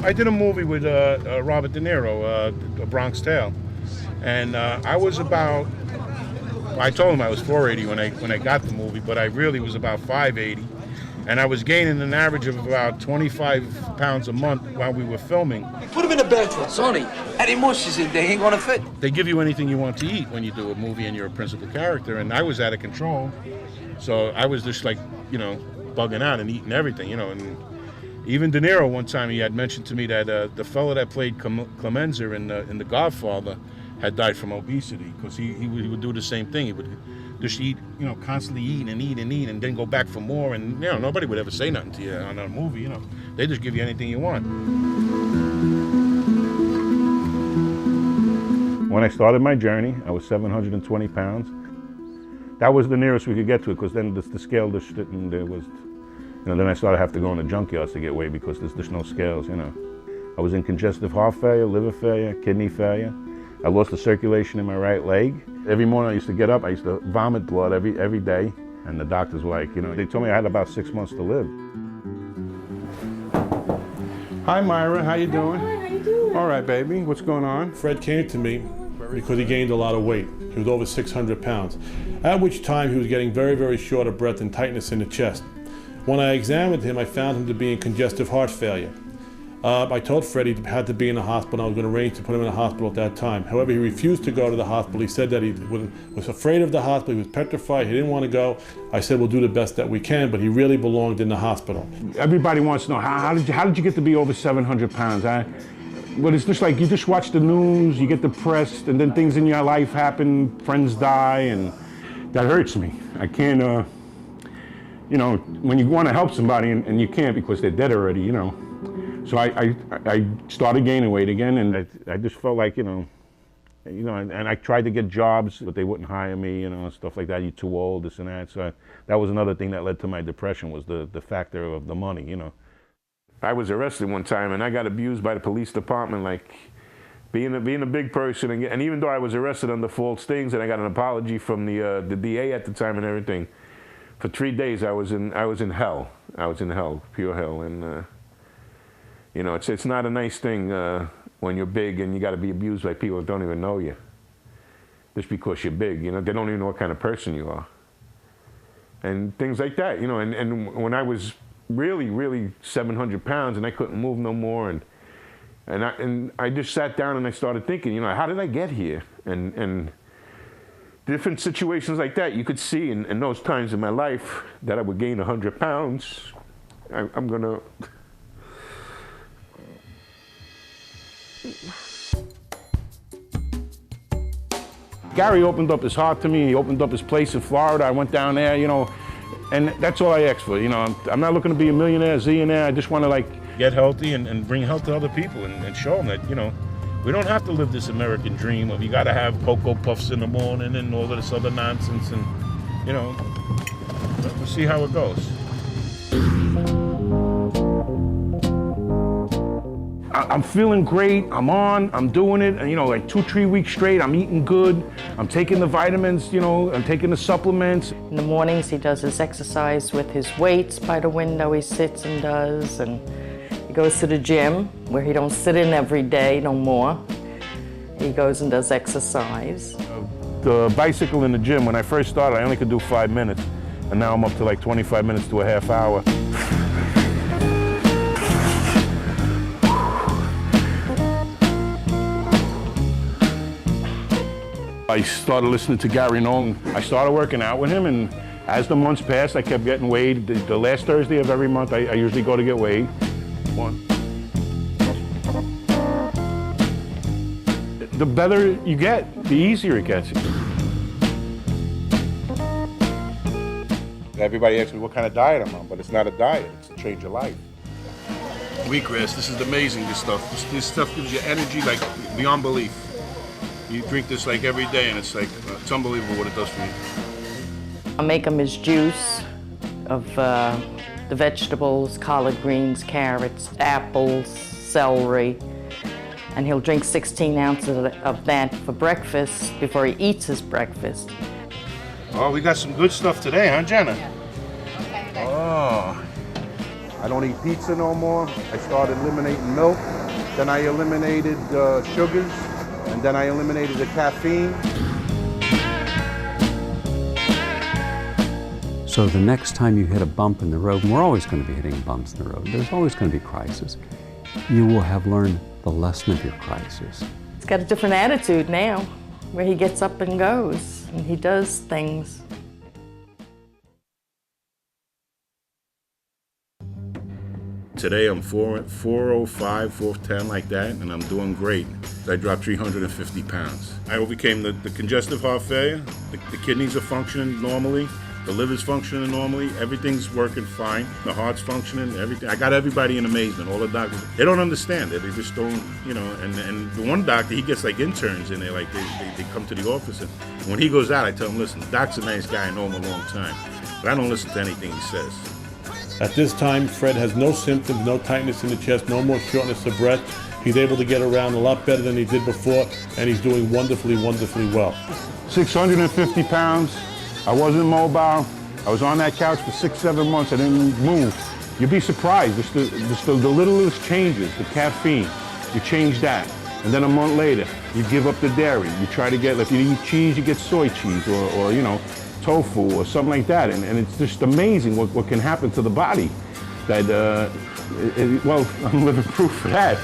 I did a movie with Robert De Niro, A Bronx Tale, and I was about. I told him I was 480 when I got the movie, but I really was about 580, and I was gaining an average of about 25 pounds a month while we were filming. Put him in the bathroom, Sonny. Any mushes in there ain't gonna fit. They give you anything you want to eat when you do a movie and you're a principal character, and I was out of control, so I was just like, bugging out and eating everything, and even De Niro one time he had mentioned to me that the fellow that played Clemenza in The Godfather had died from obesity, because he would do the same thing. He would just eat, constantly eat and eat and eat, and then go back for more. And nobody would ever say nothing to you on a movie. They just give you anything you want. When I started my journey, I was 720 pounds. That was the nearest we could get to it, because then the scale just didn't. There was, then I started having to go in the junkyards to get weight, because there's no scales. I was in congestive heart failure, liver failure, kidney failure. I lost the circulation in my right leg. Every morning I used to get up, I used to vomit blood every day. And the doctors were like, they told me I had about 6 months to live. Hi Myra, how you doing? Hi, how you doing? All right, baby, what's going on? Fred came to me because he gained a lot of weight. He was over 600 pounds, at which time he was getting very, very short of breath and tightness in the chest. When I examined him, I found him to be in congestive heart failure. I told Fred he had to be in the hospital. I was going to arrange to put him in the hospital at that time. However, he refused to go to the hospital. He said that he was afraid of the hospital. He was petrified. He didn't want to go. I said, we'll do the best that we can, but he really belonged in the hospital. Everybody wants to know, how did you get to be over 700 pounds? Well, it's just like you just watch the news, you get depressed, and then things in your life happen, friends die, and that hurts me. I can't, when you want to help somebody and you can't because they're dead already, So I started gaining weight again, and I just felt like, and I tried to get jobs, but they wouldn't hire me, stuff like that. You're too old, this and that. So that was another thing that led to my depression, was the factor of the money, I was arrested one time, and I got abused by the police department, like being a big person. And even though I was arrested under false things, and I got an apology from the DA at the time and everything, for 3 days I was in hell. I was in hell, pure hell, and. It's not a nice thing when you're big and you got to be abused by people that don't even know you. Just because you're big, they don't even know what kind of person you are. And things like that, and when I was really, really 700 pounds and I couldn't move no more, and I just sat down and I started thinking, how did I get here? And different situations like that, you could see in those times in my life that I would gain 100 pounds. I'm gonna... Gary opened up his heart to me. He opened up his place in Florida. I went down there, and that's all I asked for. I'm not looking to be a millionaire, zillionaire. I just want to get healthy and bring health to other people and show them that, we don't have to live this American dream of you got to have Cocoa Puffs in the morning and all of this other nonsense, and, we'll see how it goes. I'm feeling great, I'm doing it, and like 2-3 weeks straight, I'm eating good, I'm taking the vitamins, I'm taking the supplements. In the mornings he does his exercise with his weights by the window, he sits and does, and he goes to the gym, where he don't sit in every day no more. He goes and does exercise. The bicycle in the gym, when I first started, I only could do 5 minutes, and now I'm up to like 25 minutes to a half hour. I started listening to Gary Nolan. I started working out with him, and as the months passed, I kept getting weighed. The last Thursday of every month, I usually go to get weighed. The better you get, the easier it gets. Everybody asks me what kind of diet I'm on, but it's not a diet, it's to change your life. Wheatgrass, this is amazing, this stuff. This stuff gives you energy like beyond belief. You drink this like every day, and it's unbelievable what it does for you. I make him his juice of the vegetables, collard greens, carrots, apples, celery, and he'll drink 16 ounces of that for breakfast before he eats his breakfast. Oh, we got some good stuff today, huh, Jenna? Yeah. Okay, Oh. I don't eat pizza no more. I started eliminating milk. Then I eliminated sugars. And then I eliminated the caffeine. So the next time you hit a bump in the road, and we're always going to be hitting bumps in the road, there's always going to be crisis, you will have learned the lesson of your crisis. He's got a different attitude now, where he gets up and goes, and he does things. Today I'm 405, 410 like that, and I'm doing great. I dropped 350 pounds. I overcame the congestive heart failure. The kidneys are functioning normally. The liver's functioning normally. Everything's working fine. The heart's functioning, everything. I got everybody in amazement. All the doctors, they don't understand it. They just don't, you know, and the one doctor, he gets like interns in there, like they come to the office, and when he goes out, I tell him, listen, Doc's a nice guy, I know him a long time, but I don't listen to anything he says. At this time, Fred has no symptoms, no tightness in the chest, no more shortness of breath. He's able to get around a lot better than he did before, and he's doing wonderfully, wonderfully well. 650 pounds. I wasn't mobile. I was on that couch for 6-7 months. I didn't move. You'd be surprised. Just the littlest changes, the caffeine, you change that. And then a month later, you give up the dairy. You try to get, like, you eat cheese, you get soy cheese or you know, tofu or something like that. And it's just amazing what can happen to the body. That, well, I'm living proof for that.